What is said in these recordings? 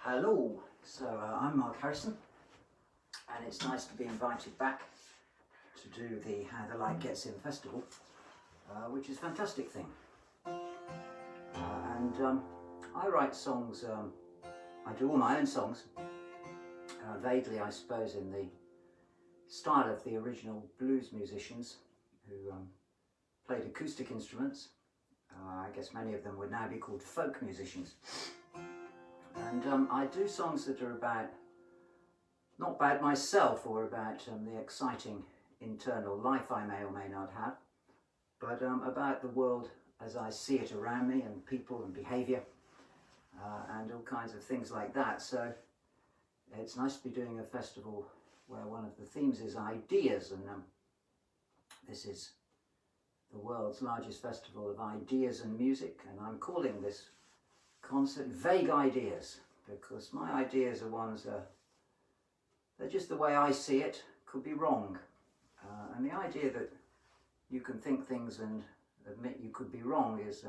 Hello, I'm Mark Harrison, and it's nice to be invited back to do the How the Light Gets In festival, which is a fantastic thing. I write songs, I do all my own songs, vaguely I suppose in the style of the original blues musicians who played acoustic instruments. I guess many of them would now be called folk musicians. And I do songs that are not about myself or about the exciting internal life I may or may not have, but about the world as I see it around me, and people and behaviour, and all kinds of things like that. So it's nice to be doing a festival where one of the themes is ideas, and this is the world's largest festival of ideas and music, and I'm calling this concert Vague Ideas, because my ideas are ones, they're just the way I see it, could be wrong. And the idea that you can think things and admit you could be wrong is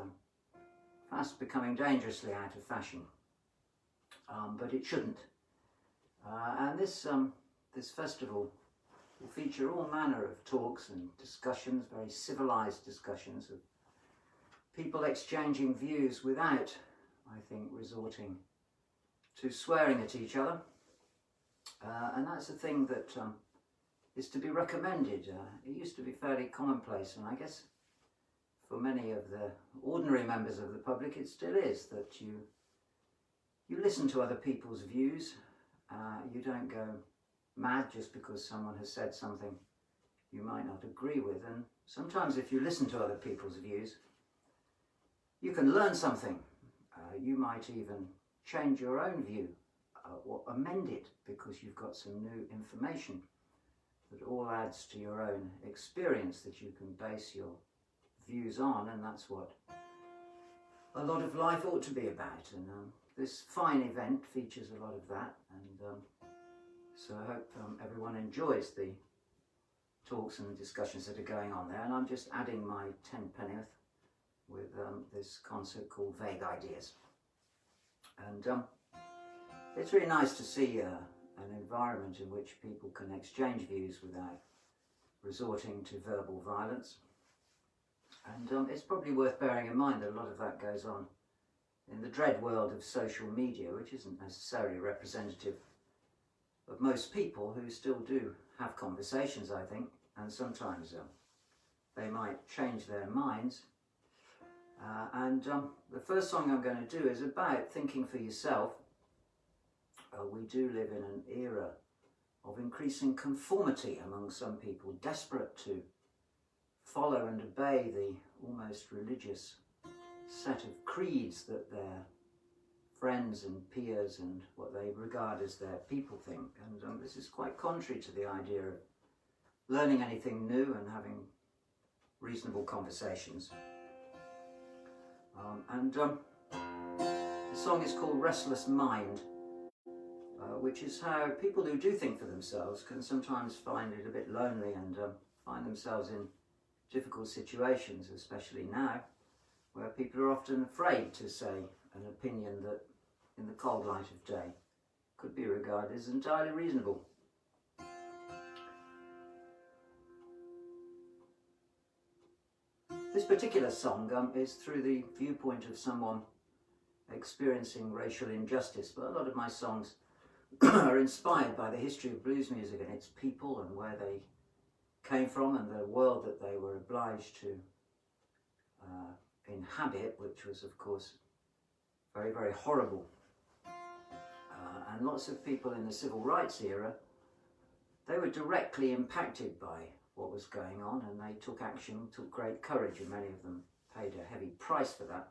fast becoming dangerously out of fashion. But it shouldn't. And this festival will feature all manner of talks and discussions, very civilised discussions of people exchanging views without, I think, resorting to swearing at each other, and that's a thing that is to be recommended. It used to be fairly commonplace, and I guess for many of the ordinary members of the public it still is, that you listen to other people's views. You don't go mad just because someone has said something you might not agree with, and sometimes if you listen to other people's views you can learn something. You might even change your own view or amend it because you've got some new information that all adds to your own experience that you can base your views on, and that's what a lot of life ought to be about. And this fine event features a lot of that, and so I hope everyone enjoys the talks and discussions that are going on there, and I'm just adding my 10 penn'orth with this concert called Vague Ideas. And it's really nice to see an environment in which people can exchange views without resorting to verbal violence. And it's probably worth bearing in mind that a lot of that goes on in the dread world of social media, which isn't necessarily representative of most people who still do have conversations, I think, and sometimes they might change their minds. The first song I'm going to do is about thinking for yourself. We do live in an era of increasing conformity among some people, desperate to follow and obey the almost religious set of creeds that their friends and peers and what they regard as their people think. And this is quite contrary to the idea of learning anything new and having reasonable conversations. The song is called Restless Mind, which is how people who do think for themselves can sometimes find it a bit lonely and find themselves in difficult situations, especially now, where people are often afraid to say an opinion that, in the cold light of day, could be regarded as entirely reasonable. This particular song is through the viewpoint of someone experiencing racial injustice, but a lot of my songs are inspired by the history of blues music and its people and where they came from and the world that they were obliged to inhabit, which was of course very, very horrible. And lots of people in the civil rights era, they were directly impacted by what was going on, and they took action, took great courage, and many of them paid a heavy price for that.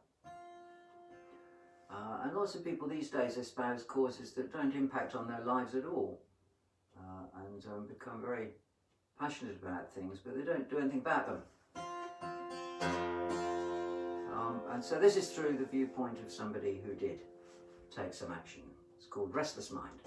And lots of people these days espouse causes that don't impact on their lives at all, and become very passionate about things, but they don't do anything about them. And so this is through the viewpoint of somebody who did take some action. It's called Restless Mind.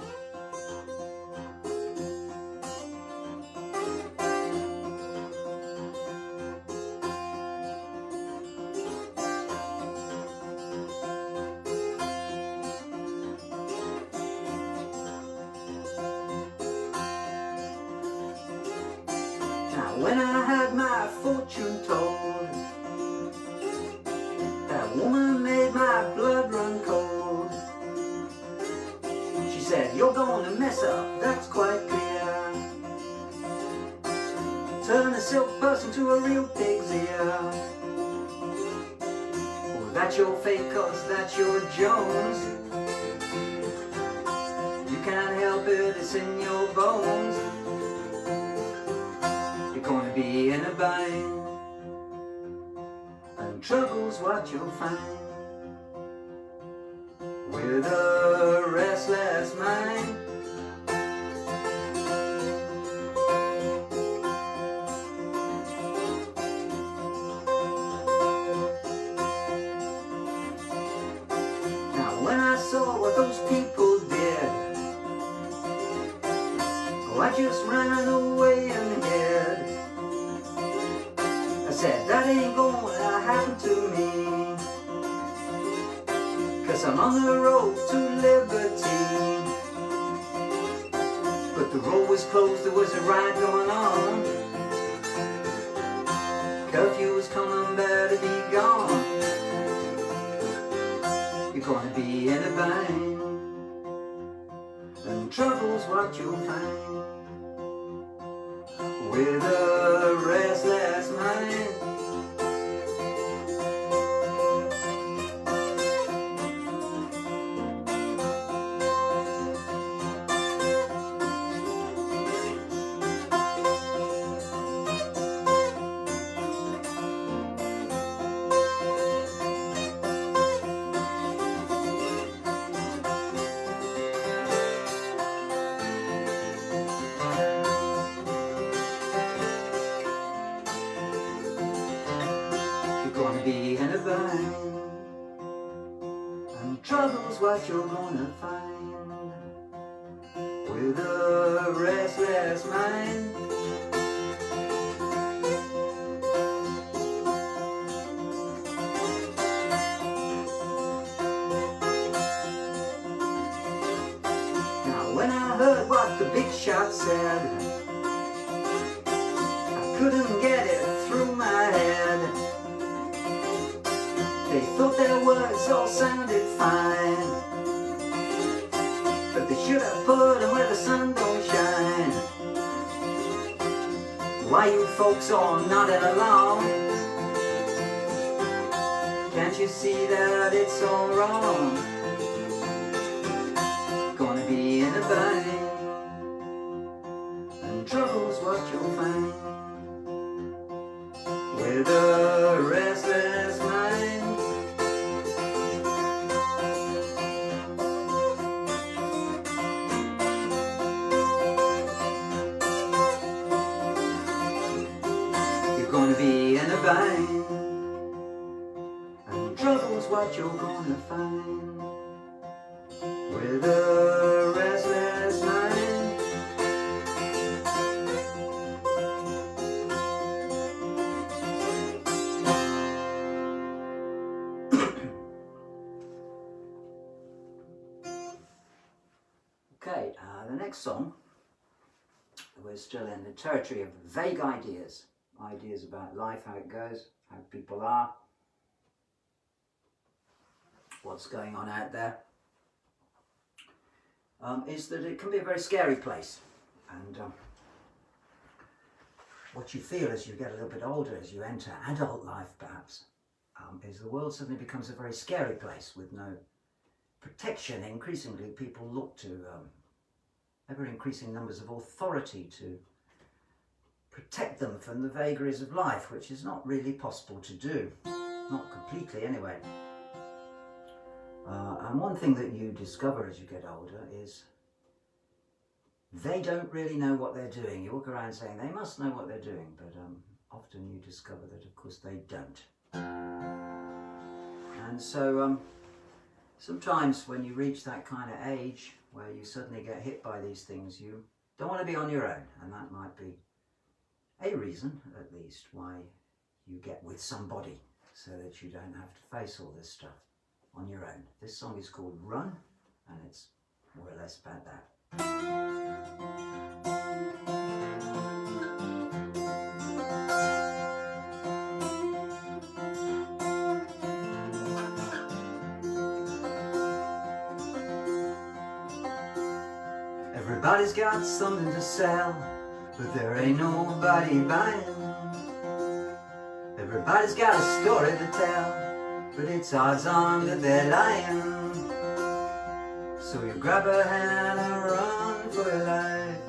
That's your fate, cause that's your Jones. You can't help it, it's in your bones. You're gonna be in a bind, and trouble's what you'll find with a restless mind. When I saw what those people did, oh, I just ran away and hid. I said, that ain't gonna happen to me, 'cause I'm on the road to liberty. But the road was closed, there was a riot going on. Curfew was coming, better be gone. You're gonna be in a bind, and trouble's what you'll find with a restless mind. Gonna be in a bind, and trouble's what you're gonna find with a restless mind. Now when I heard what the big shot said, I couldn't get it through my head. They thought their words all sounded fine, but they should have put them where the sun don't shine. Why you folks all nodding along? Can't you see that it's all wrong? Gonna be in a bind, and trouble's what you'll find with a restless mind. Gonna be in a bind, and trouble's what you're gonna find with a restless mind. Okay, the next song, we're still in the territory of vague ideas. Ideas about life, how it goes, how people are, what's going on out there, is that it can be a very scary place. And what you feel as you get a little bit older, as you enter adult life perhaps, is the world suddenly becomes a very scary place with no protection. Increasingly people look to ever increasing numbers of authority to protect them from the vagaries of life, which is not really possible to do, not completely anyway. And one thing that you discover as you get older is they don't really know what they're doing. You walk around saying they must know what they're doing, but often you discover that of course they don't. And so sometimes when you reach that kind of age where you suddenly get hit by these things, you don't want to be on your own, and that might be a reason, at least, why you get with somebody, so that you don't have to face all this stuff on your own. This song is called Run, and it's more or less about that. Everybody's got something to sell, but there ain't nobody buying. Everybody's got a story to tell, but it's odds on that they're lying. So you grab her hand and run for your life.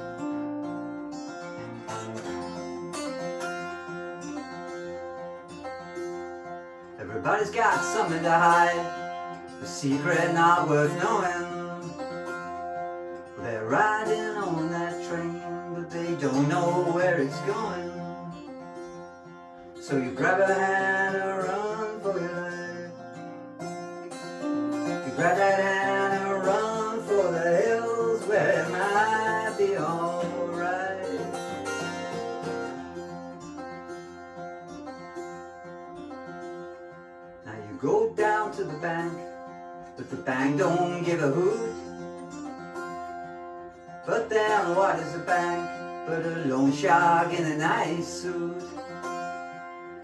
Everybody's got something to hide, a secret not worth knowing. They're riding on that train, but they don't know where it's going. So you grab her hand and run for your life. You grab that hand and run for the hills where it might be alright. Now you go down to the bank, but the bank don't give a hoot. But then what is a bank but a loan shark in a nice suit?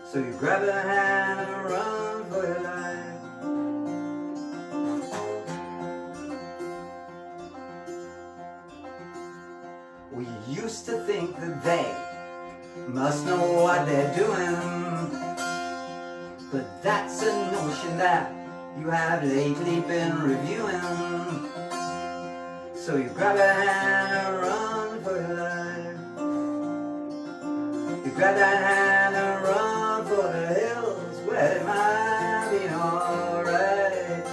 So you grab her hand and run for your life. We used to think that they must know what they're doing, but that's a notion that you have lately been reviewing. So you grab her hand and run for your life. You grab that hand and run for the hills where it might be alright.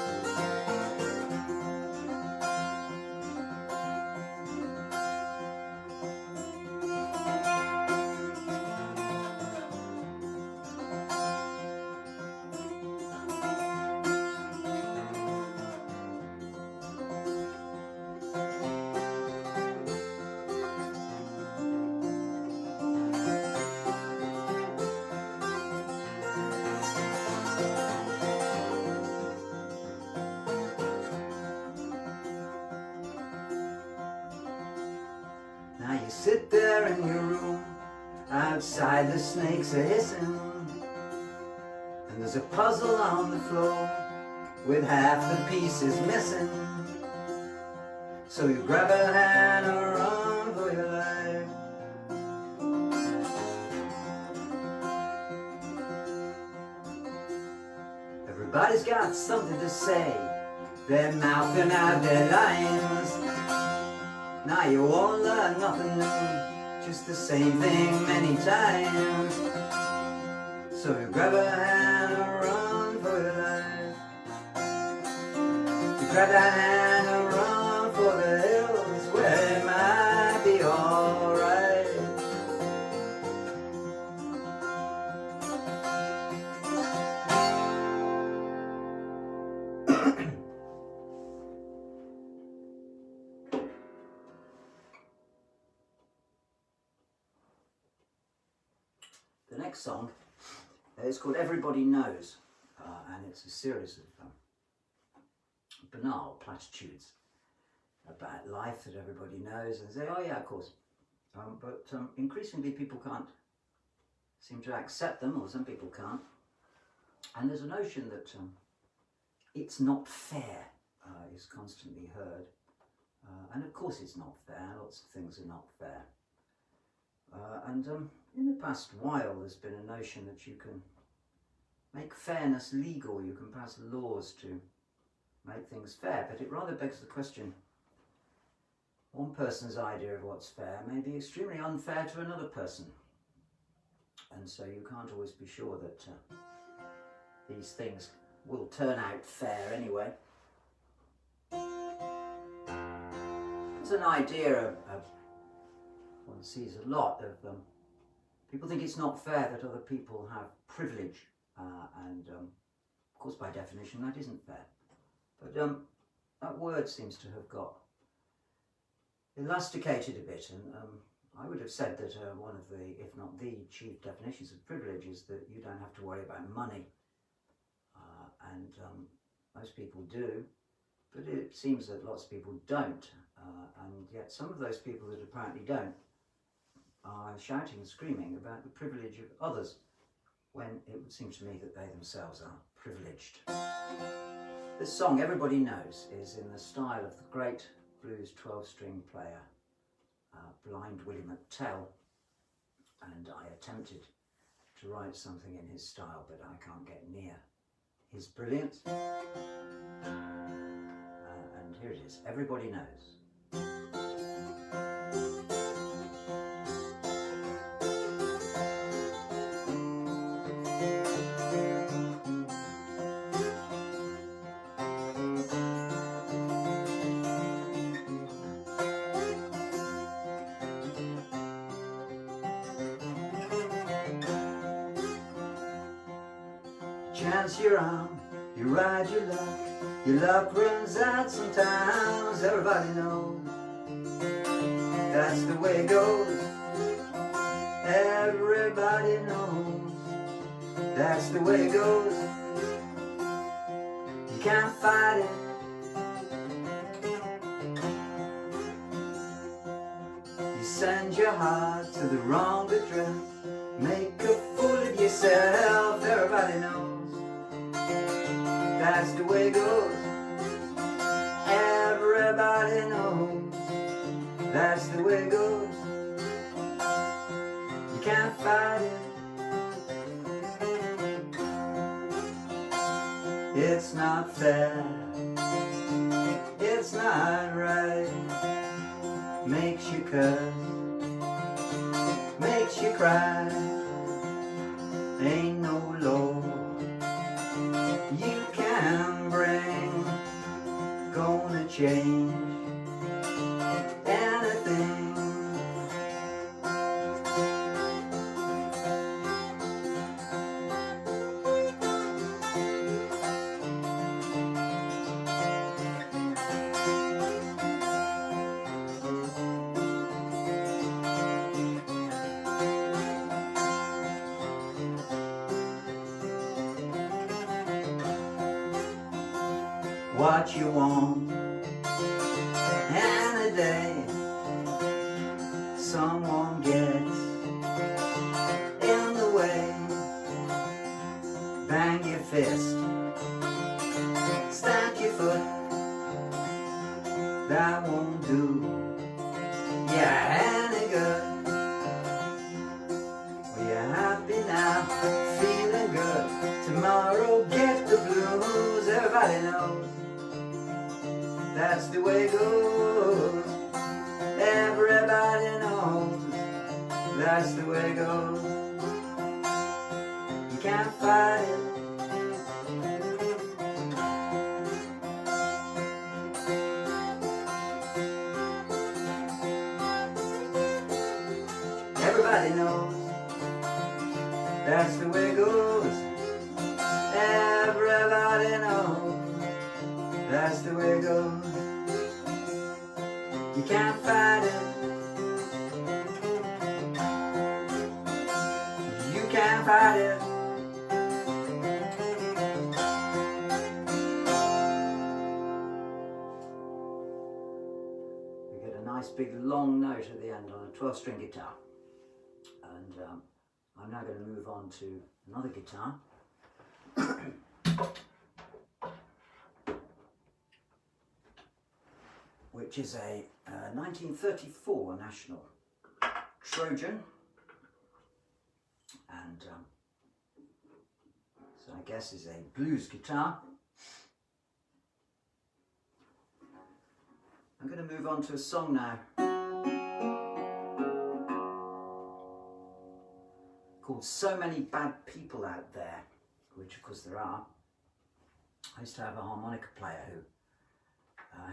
Now you sit there in your room, outside the snakes are hissing, and there's a puzzle on the floor with half the pieces missing. So you grab her hand and run for your life. Everybody's got something to say, they're mouthing out their lines. Now you won't learn nothing new, just the same thing many times. So you grab her hand and run for your life. You grab that hand and run for the hills where it might be alright. The next song is called Everybody Knows, and it's a series of banal platitudes about life that everybody knows, and say, oh yeah, of course. But increasingly people can't seem to accept them, or some people can't. And there's a notion that it's not fair is constantly heard. And of course it's not fair, lots of things are not fair. In the past while there's been a notion that you can make fairness legal, you can pass laws to make things fair, but it rather begs the question, one person's idea of what's fair may be extremely unfair to another person, and so you can't always be sure that these things will turn out fair anyway. There's an idea of one sees a lot of people think it's not fair that other people have privilege, and of course by definition that isn't fair. But that word seems to have got elasticated a bit, and I would have said that one of the, if not the chief definitions of privilege is that you don't have to worry about money, and most people do, but it seems that lots of people don't, and yet some of those people that apparently don't are shouting and screaming about the privilege of others, when it would seem to me that they themselves are privileged. This song, Everybody Knows, is in the style of the great blues 12-string player, Blind Willie McTell, and I attempted to write something in his style, but I can't get near is brilliant. And here it is, Everybody Knows. Chance you're on, you ride your luck runs out sometimes, everybody knows. That's the way it goes, everybody knows. That's the way it goes, you can't fight it. You send your heart to the wrong address, make a fool of yourself, everybody knows. That's the way it goes, everybody knows. That's the way it goes, you can't fight it. It's not fair, it's not right. Makes you curse, makes you cry. Ain't no law you can bring gonna change anything. What you want, and a day someone gets in the way. Bang your fist, stamp your foot, that won't do you any good. Well, you're happy now, feeling good. Tomorrow get the blues, everybody knows. That's the way it goes, everybody knows. That's the way it goes, you can't fight it. Everybody knows, that's the way it goes, everybody knows. That's the way it goes, you can't fight it. You can't fight it. We get a nice big long note at the end on a 12-string guitar. And I'm now going to move on to another guitar. Which is a 1934 National Trojan, and so I guess is a blues guitar. I'm going to move on to a song now called So Many Bad People Out There, which of course there are. I used to have a harmonica player who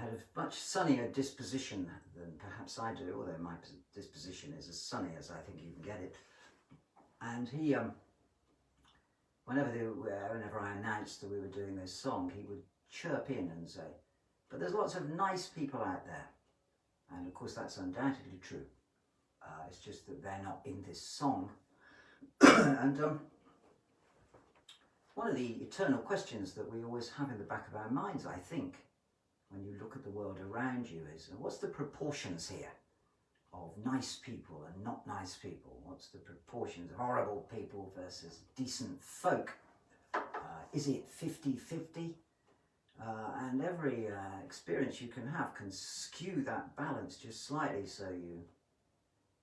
had a much sunnier disposition than perhaps I do, although my disposition is as sunny as I think you can get it. And he, whenever I announced that we were doing this song, he would chirp in and say, "But there's lots of nice people out there." And of course that's undoubtedly true. It's just that they're not in this song. And one of the eternal questions that we always have in the back of our minds, I think, when you look at the world around you is, what's the proportions here of nice people and not nice people? What's the proportions of horrible people versus decent folk? Is it 50-50? And every experience you can have can skew that balance just slightly, so you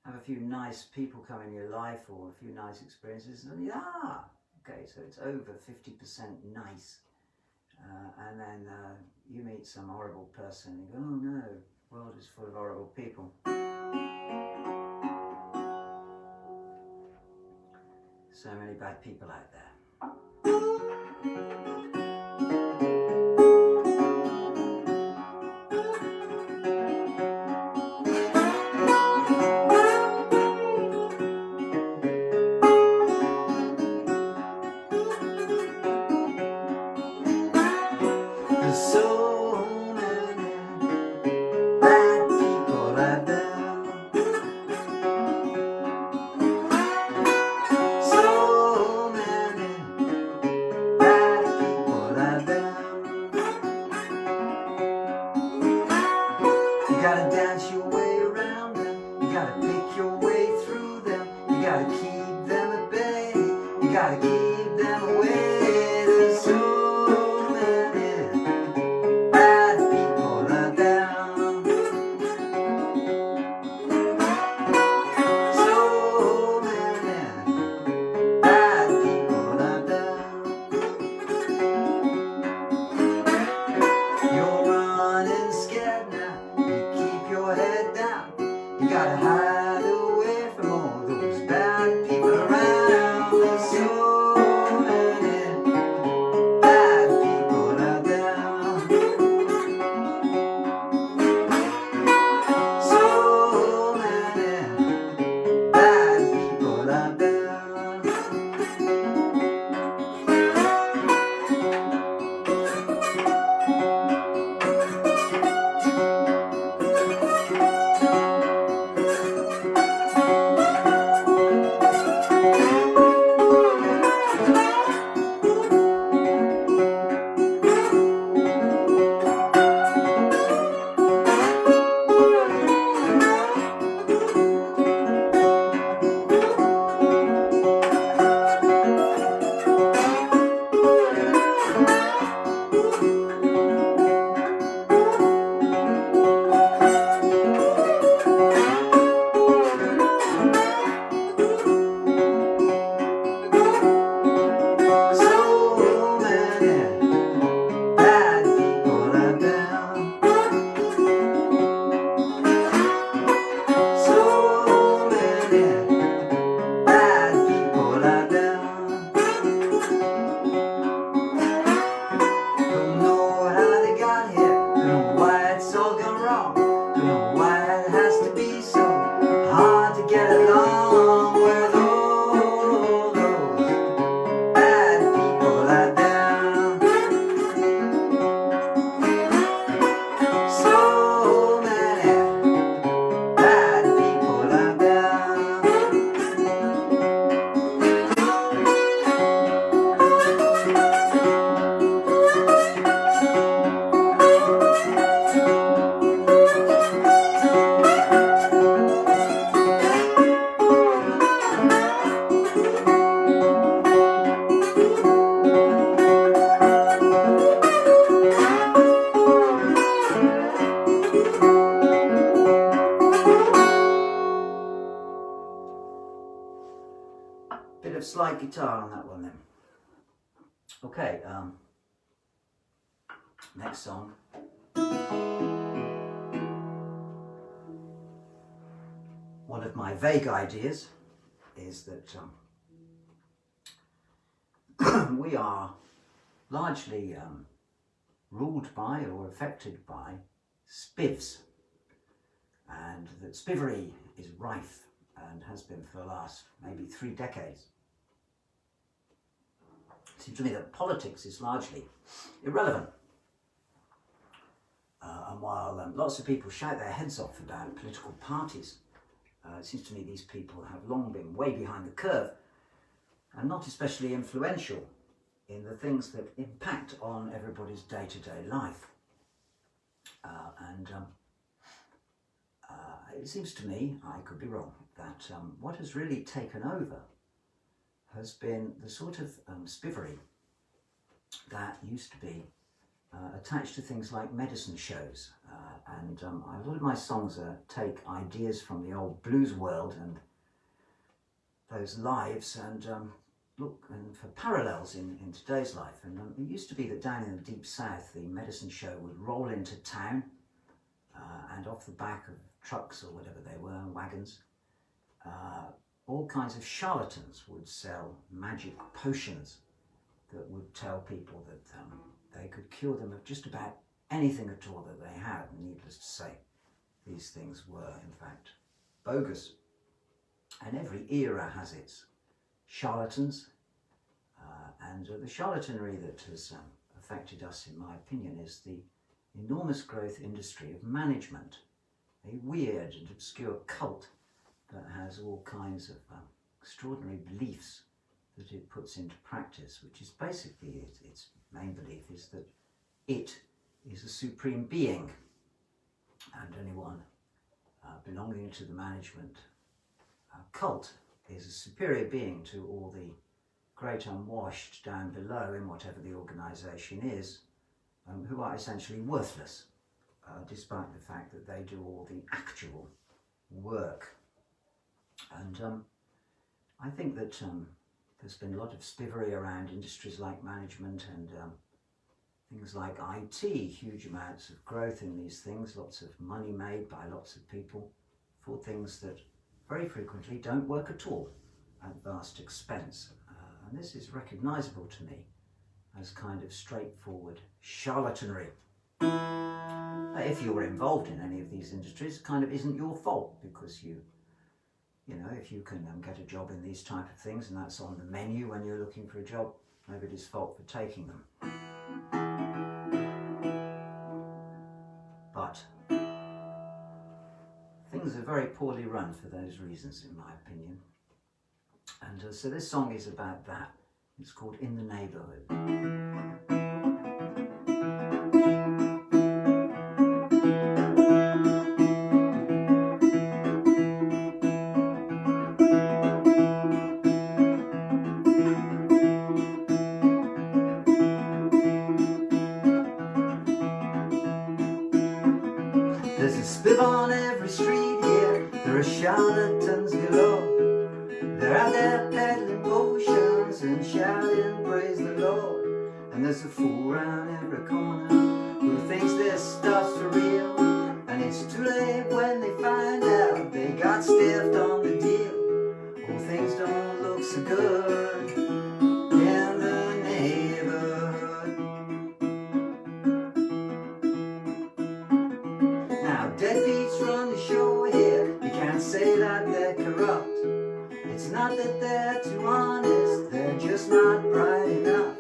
have a few nice people come in your life or a few nice experiences and Okay, so it's over 50% nice, and then you meet some horrible person and you go, oh no, the world is full of horrible people. So many bad people out there. Bit of slide guitar on that one then. Okay, next song. One of my vague ideas is that we are largely ruled by or affected by spiffs, and that spivery is rife and has been for the last maybe 3 decades. It seems to me that politics is largely irrelevant. And while lots of people shout their heads off about political parties, it seems to me these people have long been way behind the curve and not especially influential in the things that impact on everybody's day-to-day life. It seems to me, I could be wrong, that what has really taken over has been the sort of spivery that used to be attached to things like medicine shows. A lot of my songs take ideas from the old blues world and those lives and look for parallels in today's life. And it used to be that down in the deep south, the medicine show would roll into town, and off the back of trucks or whatever they were, wagons, all kinds of charlatans would sell magic potions that would tell people that they could cure them of just about anything at all that they had. And needless to say, these things were in fact bogus. And every era has its charlatans, and the charlatanry that has affected us, in my opinion, is the enormous growth industry of management, a weird and obscure cult that has all kinds of extraordinary beliefs that it puts into practice, which is basically its main belief is that it is a supreme being, and anyone belonging to the management cult is a superior being to all the great unwashed down below in whatever the organisation is, who are essentially worthless, despite the fact that they do all the actual work. And I think that there's been a lot of spivery around industries like management and things like IT, huge amounts of growth in these things, lots of money made by lots of people for things that very frequently don't work at all at vast expense. And this is recognisable to me as kind of straightforward charlatanry. If you're involved in any of these industries, it kind of isn't your fault, because you know, if you can get a job in these type of things and that's on the menu when you're looking for a job, nobody's fault for taking them. But things are very poorly run for those reasons, in my opinion. And so this song is about that. It's called In the Neighbourhood. There's a spiff on every street here, there are charlatans galore. They're out there peddling potions and shouting praise the Lord. And there's a fool round every corner who thinks this stuff's for real, and it's too late when they find out they got stiffed on the deal. Oh, things don't look so good in the neighborhood. Now deadbeats run the show here, you can't say that they're corrupt. It's not that they're too honest, they're just not bright enough.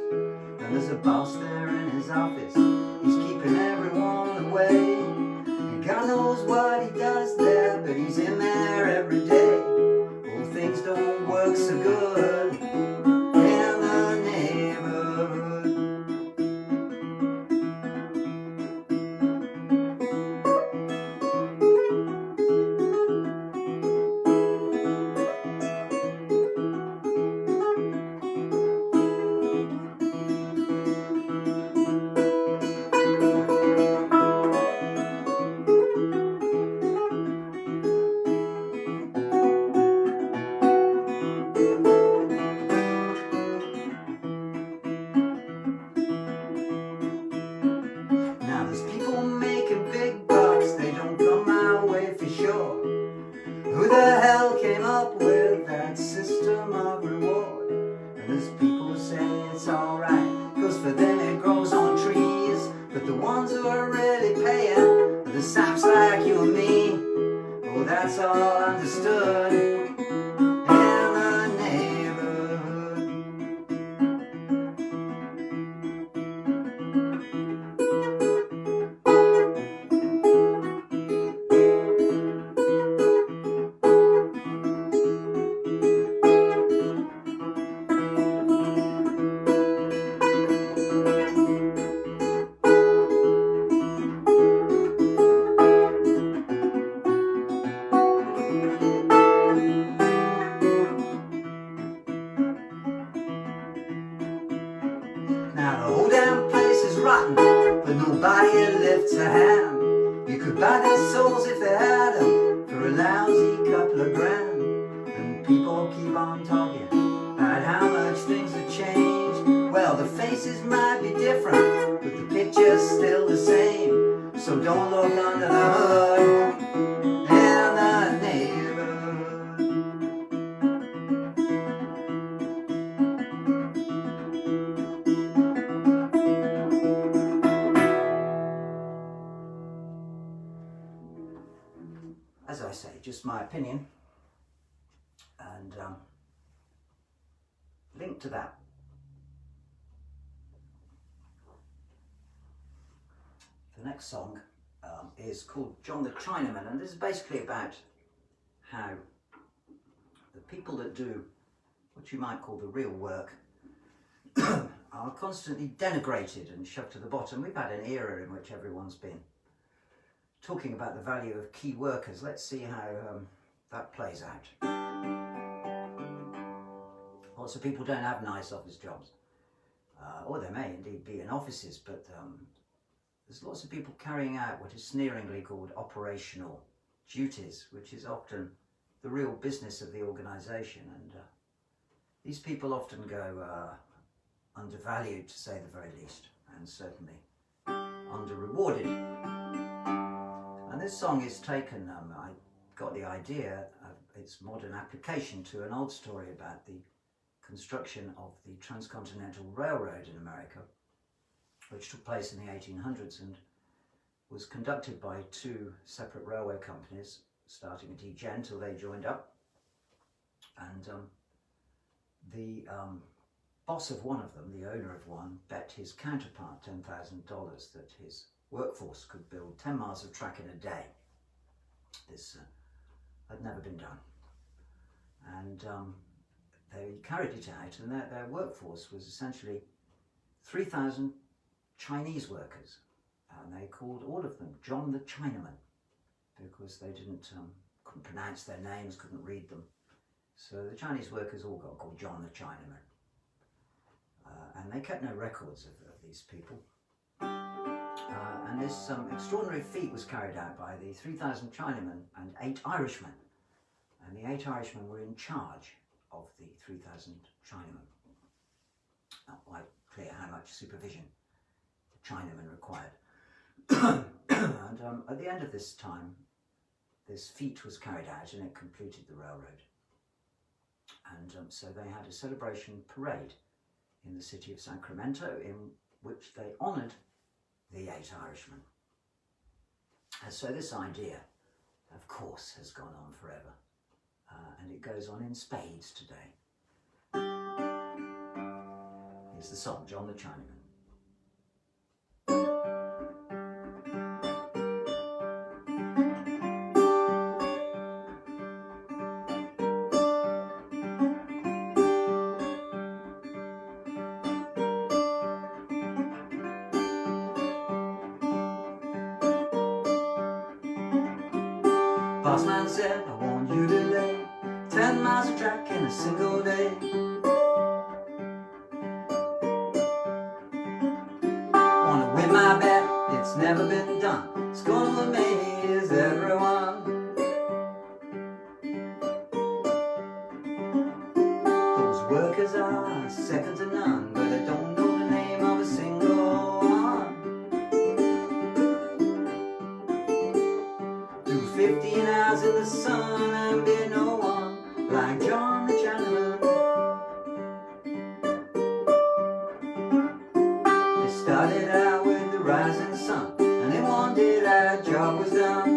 And there's a boss there in his office, he's keeping everyone away. And God knows what he does there, but he's in there every day. Oh, things don't work so good in the neighborhood. Who the hell came up with that system of reward? And there's people who say it's alright, cause for them it grows on trees. But the ones who are really paying are the saps like you and me. Oh, that's all understood. Now the whole damn place is rotten, but nobody lifts a hand. You could buy their souls if they had them for a lousy couple of grand. And people keep on talking about how much things have changed. Well, the faces might be different, but the picture's still the same. So don't look under the hood in the neighborhood. As I say, just my opinion, and link to that. The next song is called John the Chinaman, and this is basically about how the people that do what you might call the real work are constantly denigrated and shoved to the bottom. We've had an era in which everyone's been talking about the value of key workers. Let's see how that plays out. Lots of people don't have nice office jobs, or they may indeed be in offices, but there's lots of people carrying out what is sneeringly called operational duties, which is often the real business of the organisation, and these people often go undervalued, to say the very least, and certainly under-rewarded. And this song is taken, I got the idea of its modern application to an old story about the construction of the Transcontinental Railroad in America, which took place in the 1800s and was conducted by two separate railway companies, starting at Eugene till they joined up. And the boss of one of them, the owner of one, bet his counterpart $10,000 that his workforce could build 10 miles of track in a day. This had never been done. And they carried it out, and their workforce was essentially 3,000 Chinese workers, and they called all of them John the Chinaman, because they couldn't pronounce their names, couldn't read them. So the Chinese workers all got called John the Chinaman. And they kept no records of these people. And this extraordinary feat was carried out by the 3,000 Chinamen and 8 Irishmen. And the 8 Irishmen were in charge of the 3,000 Chinamen. Not quite clear how much supervision the Chinamen required. And at the end of this time, this feat was carried out and it completed the railroad. And so they had a celebration parade in the city of Sacramento, in which they honoured the 8 Irishmen. And so this idea, of course, has gone on forever, and it goes on in spades today. Here's the song, John the Chinaman. Boss man said, I want you to lay 10 miles of track in a single day. Wanna win my bet, it's never been done. It's gonna amaze everyone. Those workers are second to none, but I don't know the name of a single one. Do 15 hours in the sun and be no one like John the Chinaman. They started out with the rising sun, and in one day that job was done.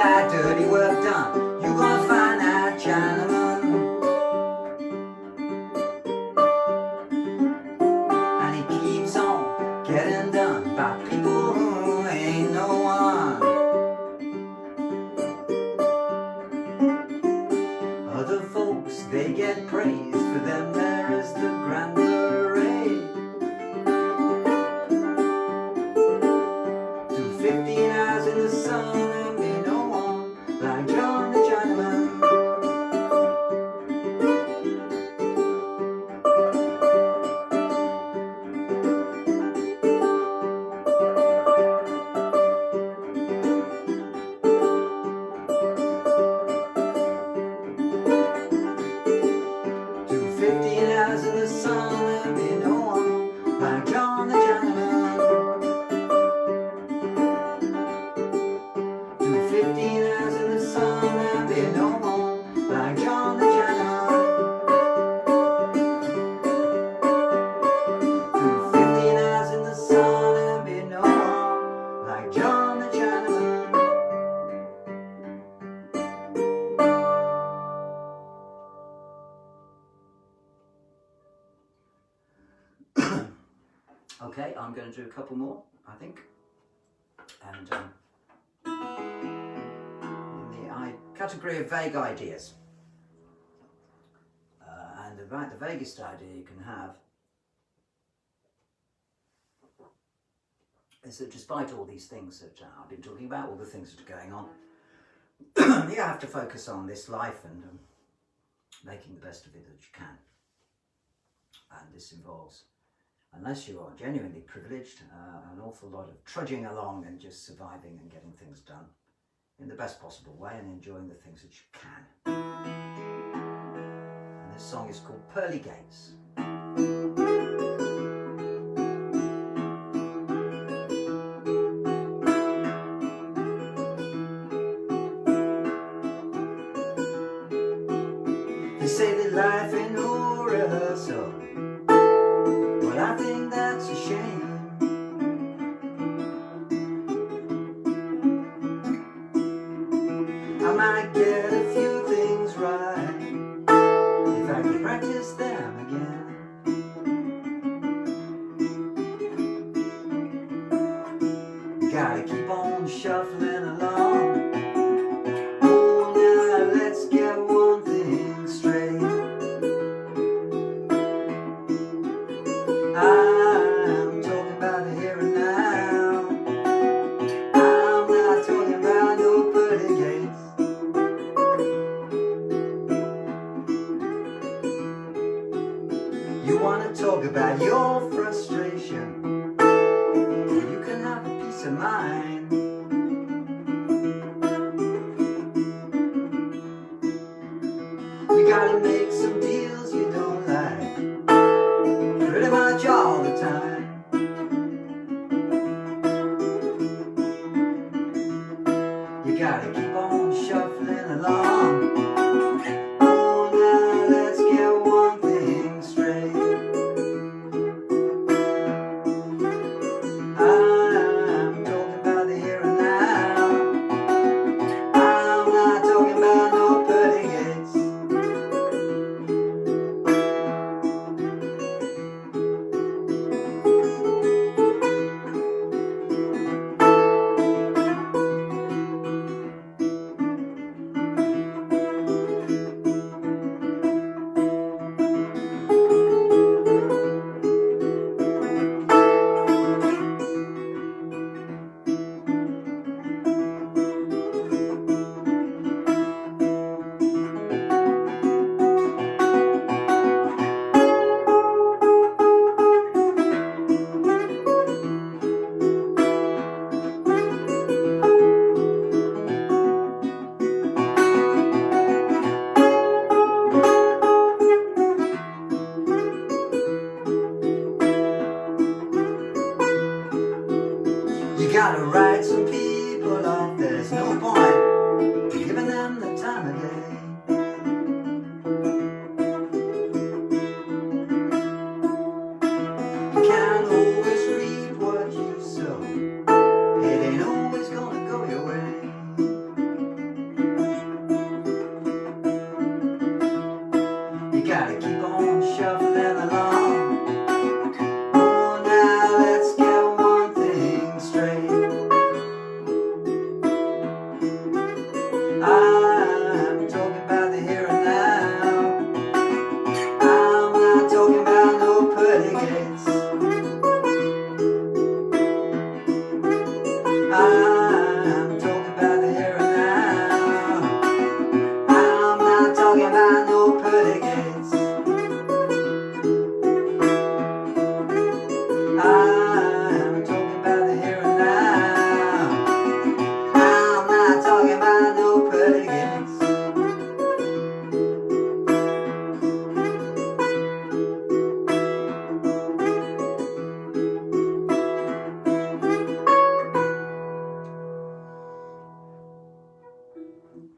that dirty work done. You're gonna find that Chinaman, and he keeps on getting done by people who ain't no one. Other folks, they get praised, for them there is the grand parade. 15 hours in the sun and be no one like John the Chinaman. Do 15 hours in the sun and be no one like John the Chinaman. 15 hours in the sun and be no more like John the Chinaman. Do 15 hours in the sun and be no more like John the Chinaman. Okay, I'm going to do a couple more, I think, and category of vague ideas, and about the vaguest idea you can have is that despite all these things that I've been talking about, all the things that are going on, you have to focus on this life and making the best of it that you can. And this involves, unless you are genuinely privileged, an awful lot of trudging along and just surviving and getting things done in the best possible way and enjoying the things that you can. And this song is called Pearly Gates. They say that life ain't no rehearsal. Well, I think that's a shame. I might get a few things right if I can practice them again. Gotta keep on shuffling along. Oh, now let's get one thing straight. I'm talking about the here and now. I'm not talking about no pearly gates. You wanna talk about your frustration? You can have a peace of mind. You gotta make some deals you don't like, pretty much all the time. You gotta keep on shuffling along. Oh, now let's get one thing straight. I'm talking about the here and now. I'm not talking about no pearly gates.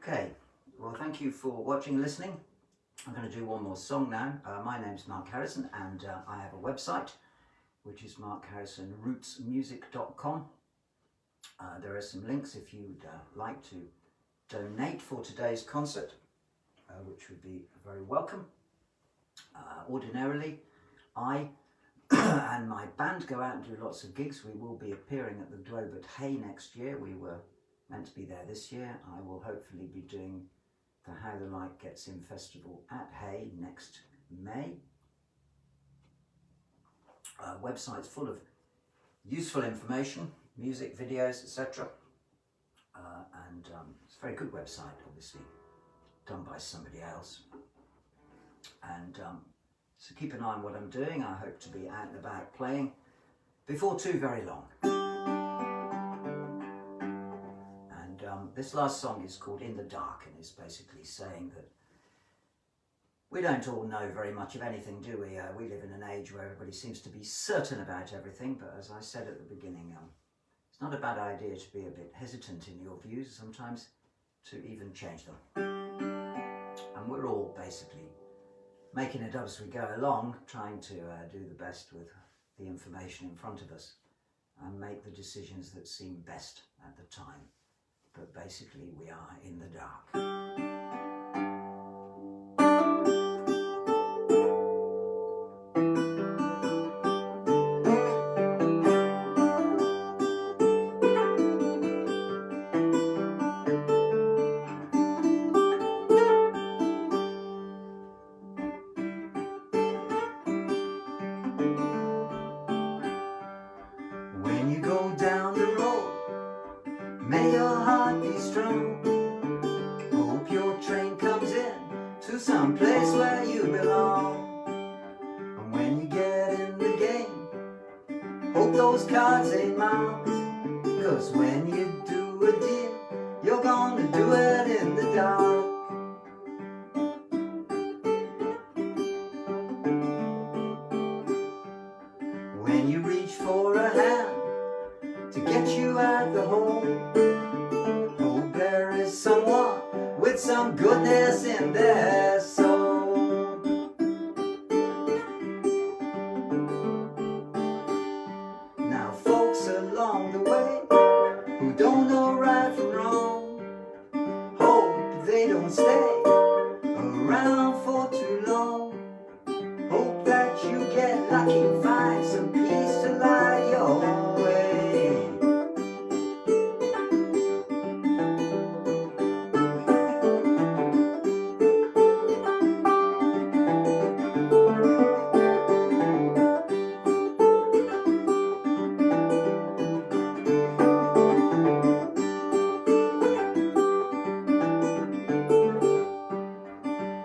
Okay, well, thank you for watching and listening. I'm going to do one more song now. My name's Mark Harrison, and I have a website which is markharrisonrootsmusic.com. There are some links if you'd like to donate for today's concert, which would be very welcome. Ordinarily, I and my band go out and do lots of gigs. We will be appearing at the Globe at Hay next year. We were meant to be there this year. I will hopefully be doing the How the Light Gets In festival at Hay next May. Website's full of useful information, music, videos, etc. And it's a very good website, obviously, done by somebody else. And so keep an eye on what I'm doing. I hope to be out and about playing before too very long. And this last song is called In the Dark, and is basically saying that we don't all know very much of anything, do we? We live in an age where everybody seems to be certain about everything, but as I said at the beginning, it's not a bad idea to be a bit hesitant in your views, sometimes to even change them. And we're all basically making it up as we go along, trying to do the best with the information in front of us and make the decisions that seem best at the time. But basically we are in the dark. When you go down the road, may your heart be strong. Hope your train comes in to some place where you belong. And when you get in the game, hope those cards ain't marked. 'Cause when you do a deal, you're gonna do it in the dark. When you reach for a hand to get you out the hole, hope there is someone with some goodness in their soul. Now folks along the way who don't know right from wrong, hope they don't stay around for too long. Hope that you get lucky, find some peace to light your way.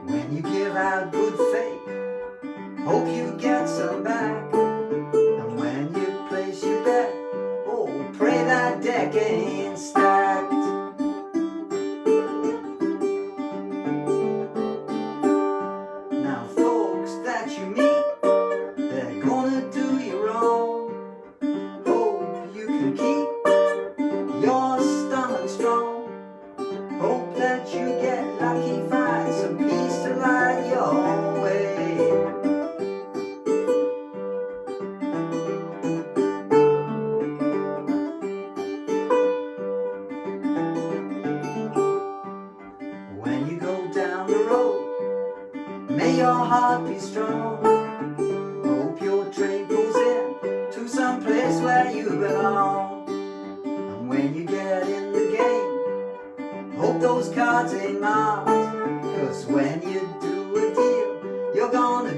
When you give out good faith, hope you get some back. And when you place your bet, oh, pray that deck ain't stacked. Now folks that you meet, they're gonna do you wrong. Hope you can keep your stomach strong. Hope that you get lucky, find some peace to light your way. When you go down the road, may your heart be strong. Hope your train pulls in to some place where you belong. And when you get in the game, hope those cards ain't marked. 'Cause when you do a deal, you're gonna